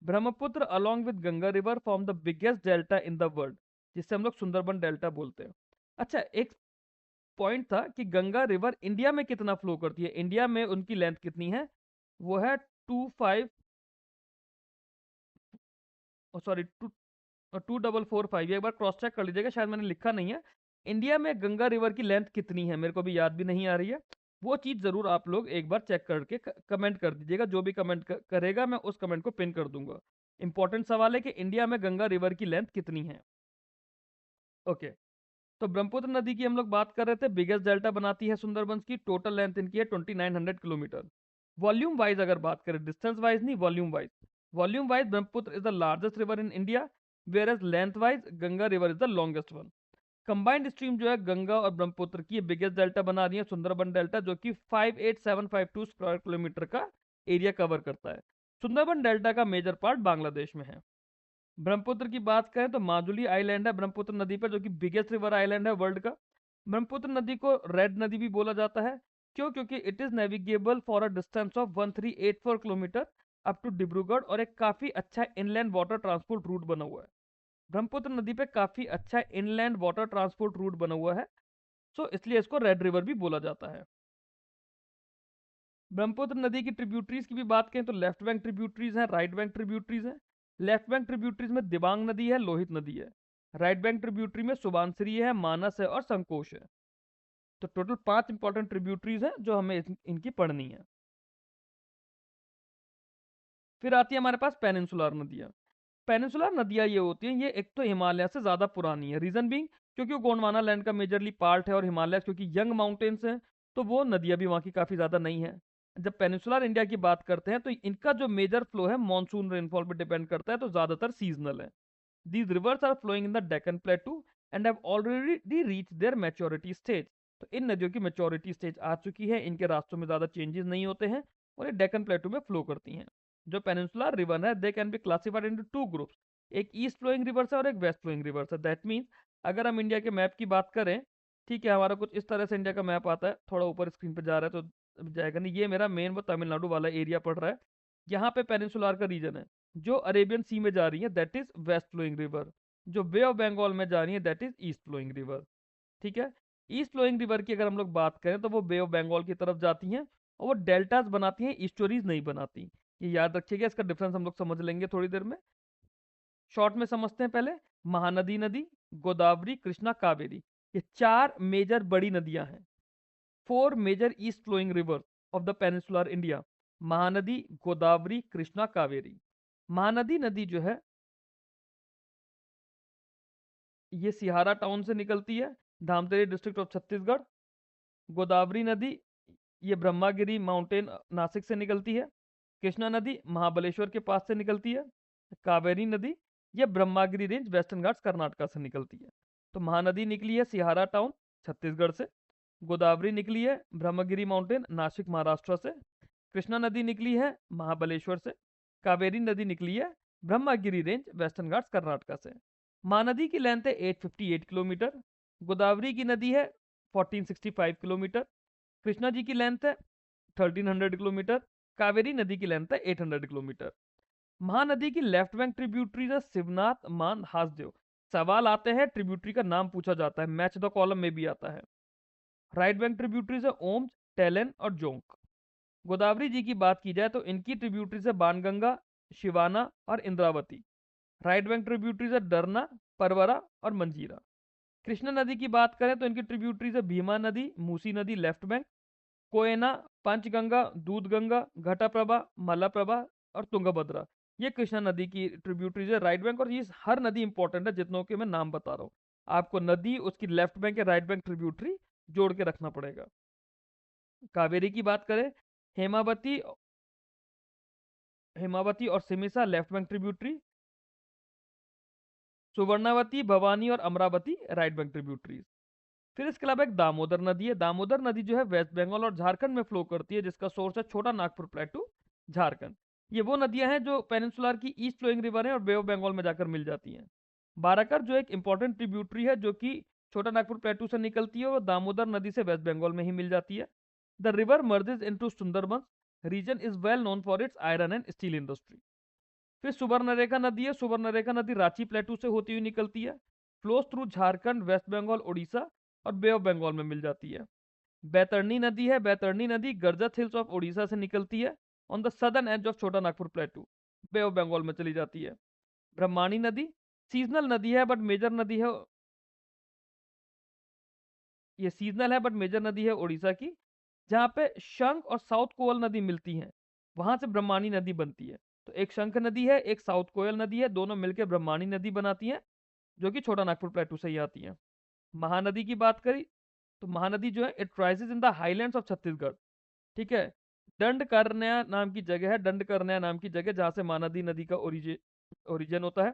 Brahmaputra along with Ganga river form the biggest delta in the world, जिससे हम लोग सुंदरबन डेल्टा बोलते हैं। अच्छा, एक पॉइंट था कि गंगा रिवर इंडिया में कितना फ्लो करती है, इंडिया में उनकी लेंथ कितनी है, वो है 25 सॉरी 2445। ये एक बार क्रॉस चेक कर लीजिएगा, शायद मैंने लिखा नहीं है। इंडिया में गंगा रिवर की लेंथ कितनी है, मेरे को भी याद भी नहीं आ रही है, वो चीज़ ज़रूर आप लोग एक बार चेक करके कमेंट कर दीजिएगा। जो भी कमेंट करेगा मैं उस कमेंट को पिन कर दूंगा। इंपॉर्टेंट सवाल है कि इंडिया में गंगा रिवर की लेंथ कितनी है। ओके, तो ब्रह्मपुत्र नदी की हम लोग बात कर रहे थे, बिगेस्ट डेल्टा बनाती है सुंदरबंस की, टोटल लेंथ इनकी है 2900 किलोमीटर। वॉल्यूम वाइज अगर बात करें, डिस्टेंस वाइज नहीं, volume wise Brahmaputra is the largest river in India, whereas length wise Ganga river is the longest one. Combined stream जो है गंगा और ब्रह्मपुत्र की बिगेस्ट डेल्टा बना रही है सुंदरबन डेल्टा, जो कि 58752 स्क्वायर किलोमीटर का एरिया कवर करता है। सुंदरबन डेल्टा का मेजर पार्ट बांग्लादेश में है। ब्रह्मपुत्र की बात करें तो माजुली आइलैंड है ब्रह्मपुत्र नदी पर, जो कि बिगेस्ट रिवर आइलैंड है वर्ल्ड का। ब्रह्मपुत्र नदी को रेड नदी भी बोला जाता है, क्यों? क्योंकि it is navigable for a distance of 1384 kilometre up to Dibrugarh, और एक काफी अच्छा इनलैंड वाटर ट्रांसपोर्ट रूट बना हुआ है। ब्रह्मपुत्र नदी पे काफी अच्छा इनलैंड वाटर ट्रांसपोर्ट रूट बना हुआ है, सो इसलिए इसको रेड रिवर भी बोला जाता है। ब्रह्मपुत्र नदी की ट्रिब्यूटरीज की भी बात करें तो लेफ्ट बैंक ट्रिब्यूटरीज हैं, राइट बैंक ट्रिब्यूटरीज हैं। लेफ्ट बैंक ट्रिब्यूटरीज में दिबांग नदी है, लोहित नदी है। राइट बैंक ट्रिब्यूटरी में सुबानसिरी है, मानस है और संकोश है। तो टोटल 5 इंपॉर्टेंट ट्रिब्यूटरीज हैं जो हमें इनकी पढ़नी है। फिर आती है हमारे पास पेनिनसुलर नदियाँ। पेनिनसुलर नदियाँ ये होती हैं, ये एक तो हिमालय से ज़्यादा पुरानी है, रीज़न बीइंग क्योंकि वो गोंडवाना लैंड का मेजरली पार्ट है, और हिमालय क्योंकि यंग माउंटेन्स हैं, तो वो नदियाँ भी वहाँ की काफ़ी ज़्यादा नहीं है। जब पेनिनसुलर इंडिया की बात करते हैं तो इनका जो मेजर फ्लो है मानसून रेनफॉल पर डिपेंड करता है, तो ज़्यादातर सीजनल है। These rivers are flowing in the Deccan Plateau and have already reached their maturity stage. तो इन नदियों की मेच्योरिटी स्टेज आ चुकी है, इनके रास्तों में ज़्यादा चेंजेस नहीं होते हैं, और ये डेक्कन प्लेटू में फ्लो करती हैं। जो पेनिनसुलर रिवर है, they can be classified into 2 groups, एक ईस्ट फ्लोइंग रिवर्स है और एक वेस्ट फ्लोइंग रिवर्स है। दैट मीन्स अगर हम इंडिया के मैप की बात करें, ठीक है, हमारा कुछ इस तरह से इंडिया का मैप आता है, थोड़ा ऊपर स्क्रीन पर जा रहा है तो जाएगा नहीं, ये मेरा मेन वो तमिलनाडु वाला एरिया पड़ रहा है, यहाँ पे पेनिनसुलर का रीजन है। जो अरेबियन सी में जा रही है that is west flowing river, जो बे ऑफ बंगाल में जा रही है that is east flowing river. ठीक है, ईस्ट फ्लोइंग रिवर की अगर हम लोग बात करें तो वो बे ऑफ बंगाल की तरफ जाती हैं, और वो डेल्टाज बनाती हैं, ईस्टोरीज नहीं बनाती। ये याद रखिएगा, इसका डिफरेंस हम लोग समझ लेंगे थोड़ी देर में। शॉर्ट में समझते हैं पहले। महानदी नदी, गोदावरी, कृष्णा, कावेरी, ये 4 मेजर बड़ी नदियां हैं। 4 major east flowing river of the peninsular India, Mahanadi, Godavari, Krishna, Kaveri. Mahanadi नदी जो है ये सिहारा टाउन से निकलती है, धामतरी डिस्ट्रिक्ट ऑफ छत्तीसगढ़। गोदावरी नदी ये ब्रह्मागिरी माउंटेन नासिक से निकलती है। कृष्णा नदी महाबलेश्वर के पास से निकलती है। कावेरी नदी ये ब्रह्मागिरी रेंज वेस्टर्न घाट्स कर्नाटका से निकलती है। तो महानदी निकली है सिहारा टाउन छत्तीसगढ़ से, गोदावरी निकली है ब्रह्मगिरी माउंटेन नासिक महाराष्ट्र से, कृष्णा नदी निकली है महाबलेश्वर से, कावेरी नदी निकली है ब्रह्मगिरी रेंज वेस्टर्न घाट्स कर्नाटका से। महानदी की लेंथ है 858 किलोमीटर, गोदावरी की नदी है 1465 किलोमीटर, कृष्णा जी की लेंथ है 1300 किलोमीटर, कावेरी नदी की लेंथ है 800 किलोमीटर। महानदी की लेफ्ट बैंक ट्रिब्यूटरीज है शिवनाथ, मान, हासदेव। सवाल आते हैं, ट्रिब्यूटरी का नाम पूछा जाता है, मैच द कॉलम में भी आता है। राइट बैंक ट्रिब्यूटरीज है ओम्स, टेलन और जोंक। गोदावरी जी की बात की जाए तो इनकी ट्रिब्यूटरीज है बाणगंगा, शिवाना और इंद्रावती। राइट बैंक ट्रिब्यूटरीज है डरना, परवरा और मंजीरा। कृष्णा नदी की बात करें तो इनकी ट्रिब्यूटरीज है भीमा नदी, मूसी नदी लेफ्ट बैंक, कोयना, पंचगंगा, दूधगंगा, घटाप्रभा, मलाप्रभा और तुंगभद्रा। ये कृष्णा नदी की ट्रिब्यूटरीज है राइट बैंक, और ये हर नदी इंपॉर्टेंट है जितनों के मैं नाम बता रहा हूँ। आपको नदी, उसकी लेफ्ट बैंक या राइट बैंक ट्रिब्यूटरी जोड़ के रखना पड़ेगा। कावेरी की बात करें, हेमावती हेमावती और सिमिसा लेफ्ट बैंक ट्रिब्यूटरी, सुवर्णावती, भवानी और अमरावती राइट बैंक ट्रिब्यूटरीज। फिर इसके अलावा एक दामोदर नदी है। दामोदर नदी जो है वेस्ट बंगाल और झारखंड में फ्लो करती है, जिसका सोर्स है छोटा नागपुर प्लेटू, झारखंड। ये वो नदियां हैं जो पेनिनसुलर की ईस्ट फ्लोइंग रिवर है और बे ऑफ बंगाल में जाकर मिल जाती हैं। बाराकर जो एक इंपॉर्टेंट ट्रिब्यूटरी है जो कि छोटा नागपुर प्लेटू से निकलती है और दामोदर नदी से वेस्ट बंगाल में ही मिल जाती है। The river merges into Sundarbans region is well known for its iron and steel industry. फिर सुवर्णरेखा नदी है। सुवर्णरेखा नदी रांची प्लेटू से होती हुई निकलती है, flows through Jharkhand, West Bengal, Orissa और बे ऑफ बंगाल में मिल जाती है। बैतरणी नदी है। बैतरणी नदी गर्जत हिल्स ऑफ उड़ीसा से निकलती है on the southern edge of Chota Nagpur plateau, Bay of Bengal में चली जाती है। ब्रह्माणी नदी सीजनल नदी है बट मेजर नदी है, ये सीजनल है बट मेजर नदी है उड़ीसा की। जहाँ पे शंख और साउथ कोयल नदी मिलती हैं, वहां से ब्रह्माणी नदी बनती है। तो एक शंख नदी है, एक साउथ कोयल नदी है, दोनों मिलकर ब्रह्माणी नदी बनाती हैं, जो कि छोटा नागपुर प्लेटू से ही आती है। महानदी की बात करी तो महानदी जो है it rises in the highlands of Chhattisgarh. ठीक है। दंडकारण्य नाम की जगह है, दंडकारण्य नाम की जगह जहां से महानदी नदी का ओरिजिन होता है।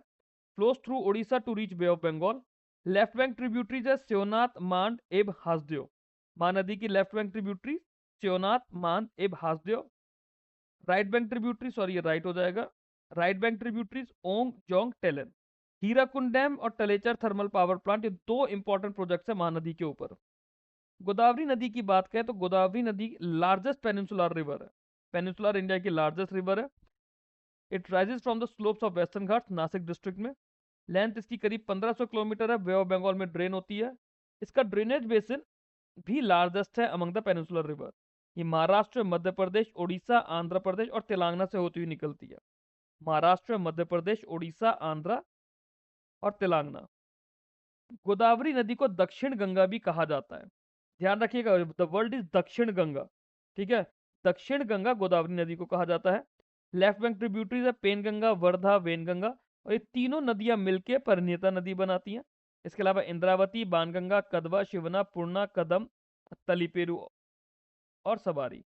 Flows through Orissa to reach Bay of Bengal. Left bank tributaries है शिवनाथ, मांड, एब, हासदेव। महानदी की left bank tributary Shivnath, Mand, Ib, Hasdeo. Right bank tributary, sorry ये राइट हो जाएगा, right bank tributaries Ong, Jonk, Tel. Hirakud dam और टलेचर थर्मल पावर प्लांट, ये दो इंपॉर्टेंट प्रोजेक्ट्स है महानदी के ऊपर। गोदावरी नदी की बात करें तो गोदावरी नदी लार्जेस्ट पेनिनसुलर रिवर है, पेनिनसुलर इंडिया की लार्जेस्ट रिवर है। It rises from the slopes of western Ghat, Nashik district में। लेंथ इसकी करीब 1500 किलोमीटर है, बे ऑफ बंगाल में ड्रेन होती है। इसका ड्रेनेज बेसिन भी लार्जेस्ट है अमंग द पेनिनसुलर रिवर। ये महाराष्ट्र, मध्य प्रदेश, उड़ीसा, आंध्र प्रदेश और तेलंगाना से होती हुई निकलती है। महाराष्ट्र, मध्य प्रदेश, उड़ीसा, आंध्र और तेलंगाना। गोदावरी नदी को दक्षिण गंगा भी कहा जाता है, ध्यान रखिएगा, द वर्ल्ड इज दक्षिण गंगा। ठीक है, दक्षिण गंगा गोदावरी नदी को कहा जाता है। लेफ्ट बैंक ट्रिब्यूटरीज है पेन गंगा, वर्धा, वेन गंगा, और ये तीनों नदियां मिलकर परिणीता नदी बनाती हैं। इसके अलावा इंद्रावती, बाणगंगा, कदवा, शिवना, पूर्णा, कदम, तलीपेरू और सवारी।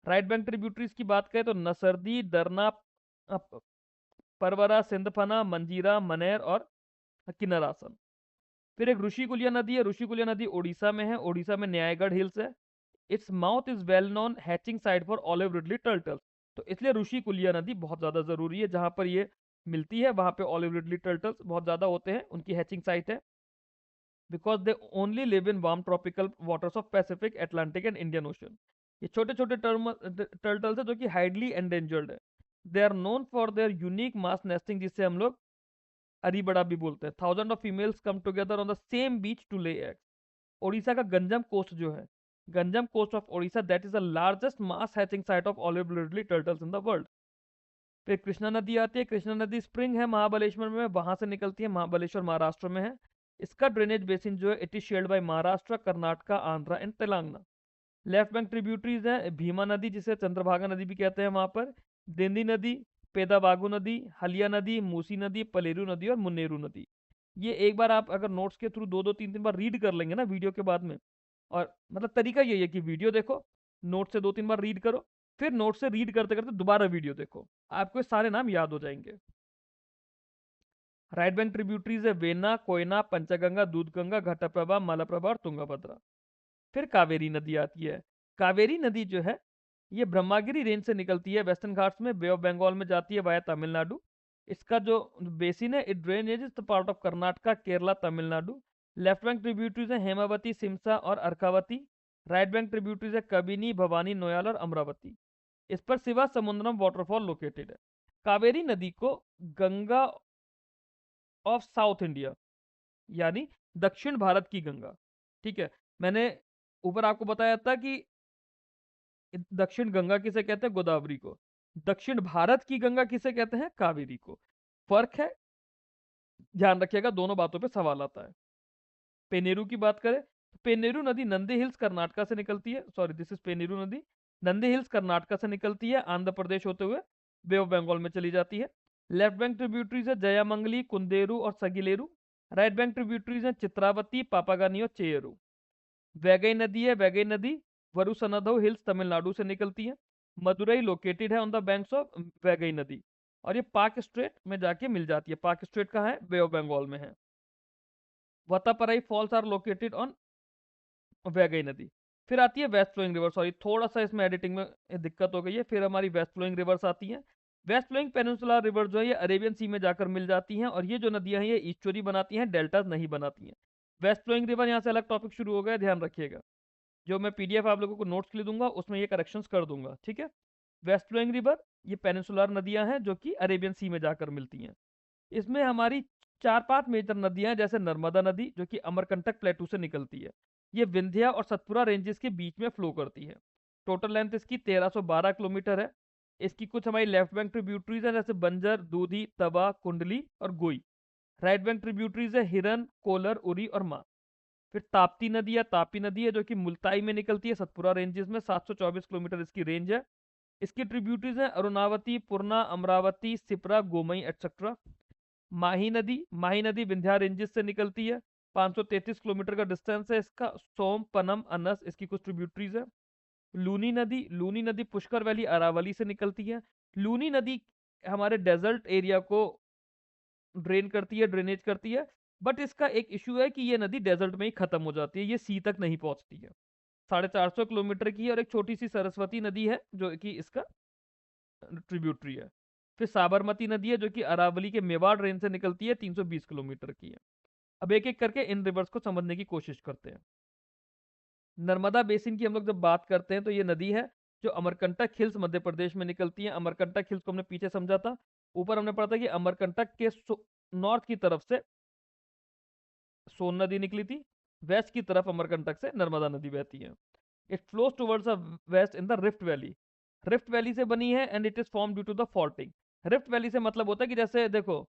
राइट बैंक ट्रिब्यूटरीज की बात करें तो नसरदी, दरना, परवरा, सिंधफना, मंजीरा, मनेर और किन्नरासन। फिर एक ऋषिकुलिया नदी है। ऋषिकुलिया नदी उड़ीसा में है, उड़ीसा में न्यायगढ़ हिल्स है। Its mouth is well known hatching site for olive ridley turtles. तो इसलिए ऋषिकुलिया नदी बहुत ज्यादा जरूरी है, जहां पर ये मिलती है वहां पे ऑलिव रिडली टर्टल्स बहुत ज्यादा होते हैं, उनकी हैचिंग साइट है। Because they only live in warm tropical waters of Pacific, Atlantic and Indian ocean. ये छोटे छोटे टर्टल्स है जो कि हाइडली एंडेंजर्ड है। They are known for their unique mass nesting, जिससे हम लोग अरीबड़ा भी बोलते हैं। Thousand of females come together on the same beach to lay eggs. Odisha का गंजम कोस्ट जो है, Ganjam coast of Odisha, that is the largest mass hatching site of olive ridley turtles in the world. फिर कृष्णा नदी आती है। कृष्णा नदी स्प्रिंग है महाबलेश्वर में, वहां से निकलती है, महाबलेश्वर महाराष्ट्र में है। इसका ड्रेनेज बेसिन जो है it is shared by Maharashtra, Karnataka, Andhra and Telangana. Left bank tributaries है भीमा नदी, जिसे चंद्रभागा नदी भी कहते हैं वहां पर, दिंदी नदी, पेदाबागु नदी, हलिया नदी, मूसी नदी, पलेरू नदी और मुन्नेरू नदी। ये एक बार आप अगर नोट्स के थ्रू दो दो तीन तीन बार रीड कर लेंगे ना वीडियो के बाद में, और मतलब तरीका यही है कि वीडियो देखो, नोट से दो तीन बार रीड करो, फिर नोट से रीड करते करते दोबारा वीडियो देखो, आपको ये सारे नाम याद हो जाएंगे। राइट बैंक ट्रिब्यूटरीज है वेना, कोयना, पंचगंगा, दूधगंगा, घटप्रभा, मलप्रभा और तुंगभद्रा। फिर कावेरी नदी आती है। कावेरी नदी जो है ये ब्रह्मागिरी रेंज से निकलती है वेस्टर्न घाट्स में, बे ऑफ बंगाल में जाती है वाया तमिलनाडु। इसका जो बेसिन है it drainage is the part of Karnataka, Kerala, Tamil Nadu. Left bank tributaries है हेमावती, सिमसा और अर्कावती। राइट बैंक ट्रिब्यूटरीज है कबिनी, भवानी, नोयाल और अमरावती। इस पर शिवा समुद्रम वाटरफॉल लोकेटेड है। कावेरी नदी को गंगा ऑफ साउथ इंडिया, यानी दक्षिण भारत की गंगा, ठीक है, मैंने ऊपर आपको बताया था कि दक्षिण गंगा किसे कहते हैं, गोदावरी को। दक्षिण भारत की गंगा किसे कहते हैं, कावेरी को। फर्क है, ध्यान रखिएगा, दोनों बातों पे सवाल आता है। पेनेरू की बात करें तो पेनेरू नदी नंदी हिल्स कर्नाटका से निकलती है, सॉरी दिस इज पेनेरू नदी, नंदी हिल्स कर्नाटका से निकलती है, आंध्र प्रदेश होते हुए बे ऑफ बंगाल में चली जाती है। लेफ्ट बैंक ट्रिब्यूटरीज है जयामंगली, कुंदेरू और सगिलेरू। राइट बैंक ट्रिब्यूटरीज है चित्रावती, पापागानी और चेयरू। वैगई नदी है, वैगई नदी वरुसनाधव हिल्स तमिलनाडु से निकलती है। मदुरई लोकेटेड है on the banks of Vaigai नदी, और ये पाक स्ट्रेट में जाके मिल जाती है। पाक स्ट्रेट कहाँ है, बे ऑफ बंगाल में है। Vattaparai falls are located on Vaigai नदी। फिर आती है वेस्ट फ्लोइंग रिवर, सॉरी थोड़ा सा इसमें एडिटिंग में दिक्कत हो गई है। फिर हमारी वेस्ट फ्लोइंग रिवर्स आती हैं। वेस्ट फ्लोइंग पेनिनसुलर रिवर जो है ये अरेबियन सी में जाकर मिल जाती हैं, और ये जो नदियां हैं ये ईस्चुरी बनाती हैं, डेल्टास नहीं बनाती हैं। वेस्ट फ्लोइंग रिवर, यहाँ से अलग टॉपिक शुरू हो गया, ध्यान रखिएगा। जो मैं पीडीएफ आप लोगों को नोट्स के लिए दूंगा उसमें ये करेक्शंस कर दूंगा, ठीक है। वेस्ट फ्लोइंग रिवर ये पेनिनसुलर नदियां हैं जो कि अरेबियन सी में जाकर मिलती हैं। इसमें हमारी 4-5 मेजर नदियां हैं, जैसे नर्मदा नदी जो कि अमरकंटक प्लेटू से निकलती है। ये विंध्या और सतपुरा रेंजेस के बीच में फ्लो करती है। टोटल लेंथ इसकी 1312 किलोमीटर है। इसकी कुछ हमारी लेफ्ट बैंक ट्रिब्यूटरीज हैं, जैसे बंजर, दूधी, तवा, कुंडली और गोई। राइट बैंक ट्रिब्यूटरीज है हिरन, कोलर, उरी और माँ। फिर ताप्ती नदी या तापी नदी है जो कि मुल्ताई में निकलती है सतपुरा रेंजेस में, 724 किलोमीटर इसकी रेंज है। इसकी ट्रिब्यूटरीज हैं अरुणावती, पूर्णा, अमरावती, सिप्रा, गोमई एटसेट्रा। माही नदी विंध्या रेंजेस से निकलती है, 533 किलोमीटर का डिस्टेंस है इसका। सोम, पनम, अनस इसकी कुछ ट्रिब्यूटरीज है। लूनी नदी पुष्कर वैली अरावली से निकलती है। लूनी नदी हमारे डेजर्ट एरिया को ड्रेन करती है, ड्रेनेज करती है। बट इसका एक इशू है कि ये नदी डेजर्ट में ही खत्म हो जाती है, ये सी तक नहीं पहुंचती है। 450 किलोमीटर की है, और एक छोटी सी सरस्वती नदी है जो कि इसका ट्रिब्यूटरी है। फिर साबरमती नदी है जो कि अरावली के मेवाड़ रेंज से निकलती है, 320 किलोमीटर की है। अब एक एक करके इन रिवर्स को समझने की कोशिश करते हैं। नर्मदा बेसिन की हम लोग जब बात करते हैं तो ये नदी है जो अमरकंटक हिल्स मध्य प्रदेश में निकलती है। अमरकंटक हिल्स को हमने पीछे समझा था। ऊपर हमने पढ़ा था कि अमरकंटक के नॉर्थ की तरफ से सोन नदी निकली थी, वेस्ट की तरफ अमरकंटक से नर्मदा नदी बहती है। It flows towards the west in the rift valley. Rift valley से बनी है, and it is form due to the faulting. Rift valley से मतलब होता है कि जैसे देखो,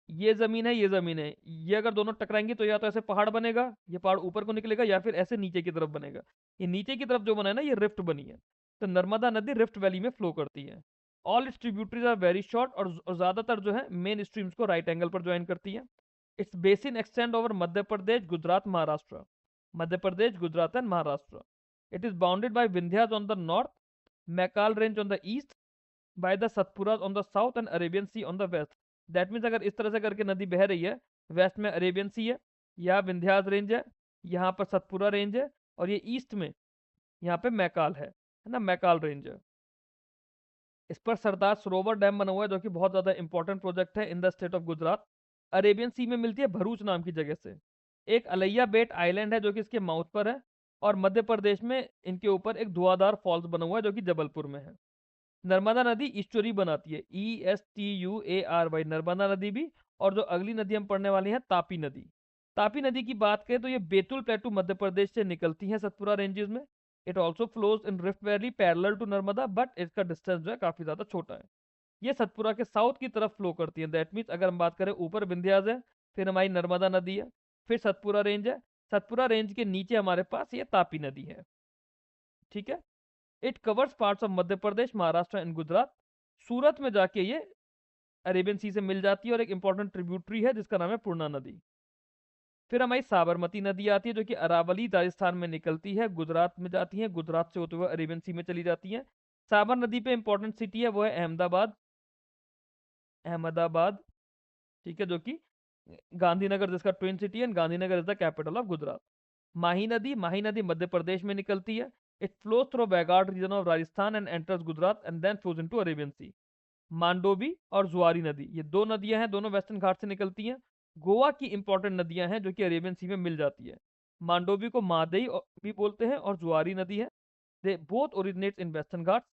ये जमीन है, ये जमीन है, ये अगर दोनों टकराएंगी तो या तो ऐसे पहाड़ बनेगा, ये पहाड़ ऊपर को निकलेगा, या फिर ऐसे नीचे की तरफ बनेगा। ये नीचे की तरफ जो बना है ना, ये रिफ्ट बनी है। तो नर्मदा नदी रिफ्ट वैली में फ्लो करती है। All its tributaries are very short, और ज्यादातर जो है मेन स्ट्रीम्स को राइट एंगल पर ज्वाइन करती है। Its basin extend over Madhya Pradesh, Gujarat, Maharashtra. Madhya Pradesh, Gujarat and Maharashtra. It is bounded by Vindhyas on the north, Maikal range on the east, by the Satpura on the south and Arabian sea on the west. That means अगर इस तरह से करके नदी बह रही है, वेस्ट में अरेबियन सी है, यहाँ विंध्यास रेंज है, यहाँ पर सतपुरा रेंज है, और ये ईस्ट में यहाँ पे मैकाल है ना, मैकाल रेंज है। इस पर सरदार सरोवर डैम बना हुआ है जो कि बहुत ज्यादा इंपॉर्टेंट प्रोजेक्ट है in the state of Gujarat. Arabian sea में मिलती है भरूच नाम की जगह से। एक अलैया बेट आइलैंड है जो कि इसके माउथ पर है, और मध्य प्रदेश में इनके ऊपर एक धुआंधार फॉल्स बना हुआ है जो कि जबलपुर में है। नर्मदा नदी ईस्चुरी बनाती है, ESTUARY, नर्मदा नदी भी। और जो अगली नदी हम पढ़ने वाली है तापी नदी। तापी नदी की बात करें तो ये बेतुल प्लेटू मध्य प्रदेश से निकलती है सतपुरा रेंजेस में। It also flows in rift valley parallel to Narmada, but इसका डिस्टेंस जो है काफी ज्यादा छोटा है। ये सतपुरा के साउथ की तरफ फ्लो करती है। दैट मीन्स अगर हम बात करें, ऊपर विंध्यास है, फिर हमारी नर्मदा नदी है, फिर सतपुरा रेंज है, सतपुरा रेंज के नीचे हमारे पास ये तापी नदी है, ठीक है। It covers parts of Madhya Pradesh, Maharashtra and Gujarat. Surat में जाके ये अरेबियन सी से मिल जाती है, और एक इंपॉर्टेंट ट्रिब्यूटरी है जिसका नाम है पूर्णा नदी। फिर हमारी साबरमती नदी आती है जो कि अरावली राजस्थान में निकलती है, गुजरात में जाती है, गुजरात से होते हुए अरेबियन सी में चली जाती है। साबर नदी पे इंपॉर्टेंट सिटी है वो है अहमदाबाद, अहमदाबाद, ठीक है, जो कि गांधीनगर जिसका ट्विन सिटी है, Gandhinagar is the capital of Gujarat. Mahi नदी मध्य प्रदेश में निकलती है। It flows through Vagad region of Rajasthan and enters Gujarat and then flows into Arabian Sea. Mandovi और जुआरी नदी, ये दो नदियां हैं, दोनों वेस्टर्न घाट से निकलती हैं। गोवा की इंपॉर्टेंट नदियां हैं जो कि अरेबियन सी में मिल जाती है। मांडोवी को मादई भी बोलते हैं, और जुआरी नदी है, they both originates in western Ghat.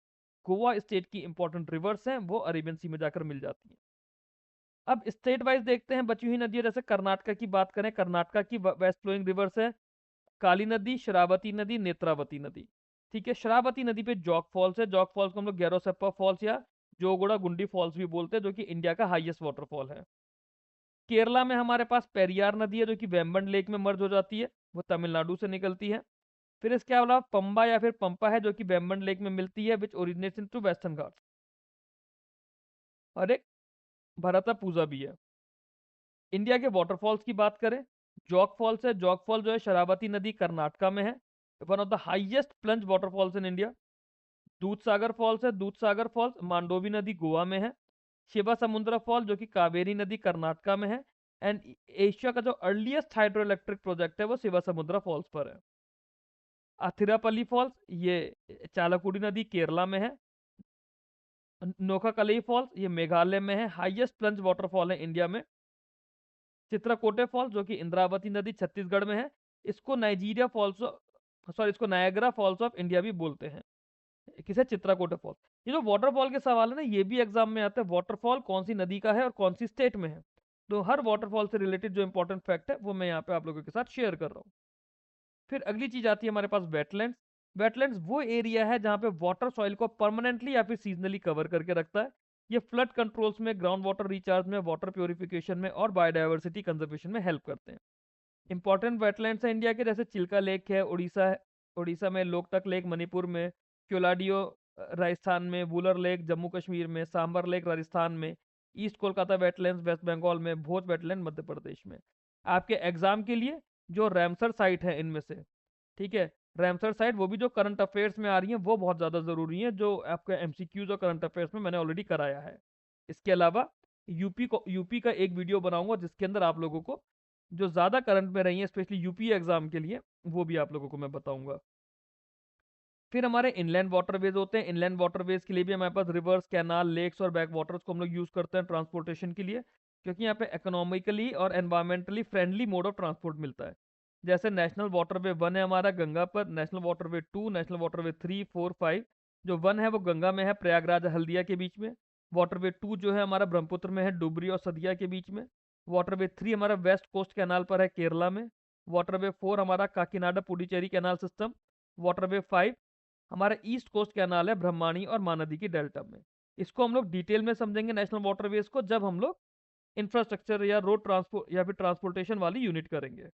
Goa state की इंपॉर्टेंट रिवर्स हैं, वो अरेबियन सी में जाकर मिल जाती हैं। अब स्टेट वाइज देखते हैं बची हुई नदियां। जैसे कर्नाटका की बात करें, कर्नाटका की वेस्ट फ्लोइंग रिवर्स है काली नदी, शरावती नदी, नेत्रावती नदी, ठीक है। शरावती नदी पे जॉग फॉल्स है, जॉग फॉल्स को हम लोग गैरोसेप्पा फॉल्स या जोगोड़ा गुंडी फॉल्स भी बोलते हैं, जो कि इंडिया का हाईएस्ट वाटरफॉल है। केरला में हमारे पास पेरियार नदी है जो कि वेम्बन लेक में मर्ज हो जाती है, वो तमिलनाडु से निकलती है। फिर इसके अलावा पंबा या फिर पंपा है जो कि वेम्बन लेक में मिलती है, विच ओरिजिनेट्स इनटू वेस्टर्न घाट। और एक भरतपुजा भी है। इंडिया के वाटरफॉल्स की बात करें, जॉग फॉल्स है, जॉग फॉल जो है शरावती नदी कर्नाटका में है, one of the highest plunge waterfalls in India. दूध सागर फॉल्स है, दूध सागर फॉल्स मांडोवी नदी गोवा में है। शिवा समुद्रा फॉल जो कि कावेरी नदी कर्नाटका में है। एंड एशिया का जो अर्लीस्ट हाइड्रो इलेक्ट्रिक प्रोजेक्ट है वो शिवा समुद्रा फॉल्स पर है। अथिरापल्ली फॉल्स ये चालकुडी नदी केरला में है। नोकाकलई फॉल्स ये मेघालय में है, हाईएस्ट प्लंज वाटरफॉल है इंडिया में। चित्रकोटे फॉल्स जो कि इंद्रावती नदी छत्तीसगढ़ में है, इसको नाइजीरिया फॉल्स, सॉरी इसको नायग्रा फॉल्स ऑफ इंडिया भी बोलते हैं। किसे? चित्रकोटे फॉल्स। ये जो वाटरफॉल के सवाल है ना, ये भी एग्जाम में आता है, वाटरफॉल कौन सी नदी का है और कौन सी स्टेट में है। तो हर वाटरफॉल से रिलेटेड जो इंपॉर्टेंट फैक्ट है वो मैं यहाँ पे आप लोगों के साथ शेयर कर रहा हूँ। फिर अगली चीज आती है हमारे पास वेटलैंड्स। वेटलैंड्स वो एरिया है जहाँ पे वाटर सॉइल को परमानेंटली या फिर सीजनली कवर करके रखता है। ये फ्लड कंट्रोल्स में, ग्राउंड वाटर रिचार्ज में, वाटर प्योरिफिकेशन में और बायोडाइवर्सिटी कंजर्वेशन में हेल्प करते हैं। इंपॉर्टेंट वेटलैंड्स है इंडिया के, जैसे चिल्का लेक है उड़ीसा है, उड़ीसा में, लोकटक लेक मणिपुर में, क्योलाडियो राजस्थान में, वुलर लेक जम्मू कश्मीर में, सांबर लेक राजस्थान में, East Kolkata wetlands West Bengal में, भोज वेटलैंड मध्य प्रदेश में। आपके एग्जाम के लिए जो रैमसर साइट है इनमें से, ठीक है, रैमसर साइट वो भी जो करंट अफेयर्स में आ रही है वो बहुत ज़्यादा ज़रूरी है, जो आपके एमसीक्यूज और करंट अफेयर्स में मैंने ऑलरेडी कराया है। इसके अलावा यूपी का एक वीडियो बनाऊंगा जिसके अंदर आप लोगों को जो ज़्यादा करंट में रही है स्पेशली यूपी एग्जाम के लिए, वो भी आप लोगों को मैं बताऊंगा। फिर हमारे इनलैंड वाटरवेज होते हैं। इनलैंड वाटरवेज के लिए भी हमारे पास रिवर्स, कैनाल, लेक्स और बैक वाटर्स को हम लोग यूज़ करते हैं ट्रांसपोर्टेशन के लिए, क्योंकि यहाँ पे इकोनॉमिकली और environmentally friendly mode of transport मिलता है। जैसे नेशनल वाटरवे 1 है हमारा गंगा पर, नेशनल वाटरवे 2, नेशनल वाटरवे 3, 4, 5। जो 1 है वो गंगा में है, प्रयागराज हल्दिया के बीच में। वाटरवे 2 जो है हमारा ब्रह्मपुत्र में है, डुबरी और सदिया के बीच में। वाटरवे 3 हमारा वेस्ट कोस्ट कैनाल पर है, केरला में। वाटरवे 4 हमारा Kakinada Puducherry canal system. Waterway 5 हमारा ईस्ट कोस्ट कैनाल है, ब्रह्माणी और महानदी की डेल्टा में। इसको हम लोग डिटेल में समझेंगे नेशनल वाटरवेज को जब हम लोग इंफ्रास्ट्रक्चर या रोड ट्रांसपोर्ट या फिर ट्रांसपोर्टेशन वाली यूनिट करेंगे।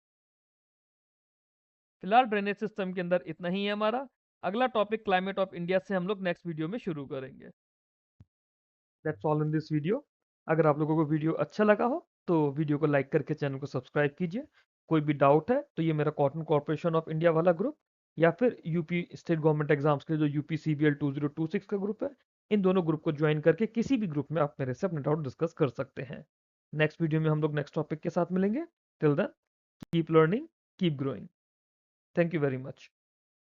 फिलहाल ड्रेनेज सिस्टम के अंदर इतना ही है हमारा। अगला टॉपिक क्लाइमेट ऑफ इंडिया से हम लोग नेक्स्ट वीडियो में शुरू करेंगे। That's all in this video. अगर आप लोगों को वीडियो अच्छा लगा हो तो वीडियो को लाइक करके चैनल को सब्सक्राइब कीजिए। कोई भी डाउट है तो ये मेरा कॉटन कॉर्पोरेशन ऑफ इंडिया वाला ग्रुप या फिर यूपी स्टेट गवर्नमेंट एग्जाम्स के लिए जो यूपी CBL 2026 का ग्रुप है, इन दोनों ग्रुप को ज्वाइन करके किसी भी ग्रुप में आप मेरे से अपने डाउट डिस्कस कर सकते हैं। नेक्स्ट वीडियो में हम लोग नेक्स्ट टॉपिक के साथ मिलेंगे। Till then keep learning, keep growing. Thank you very much.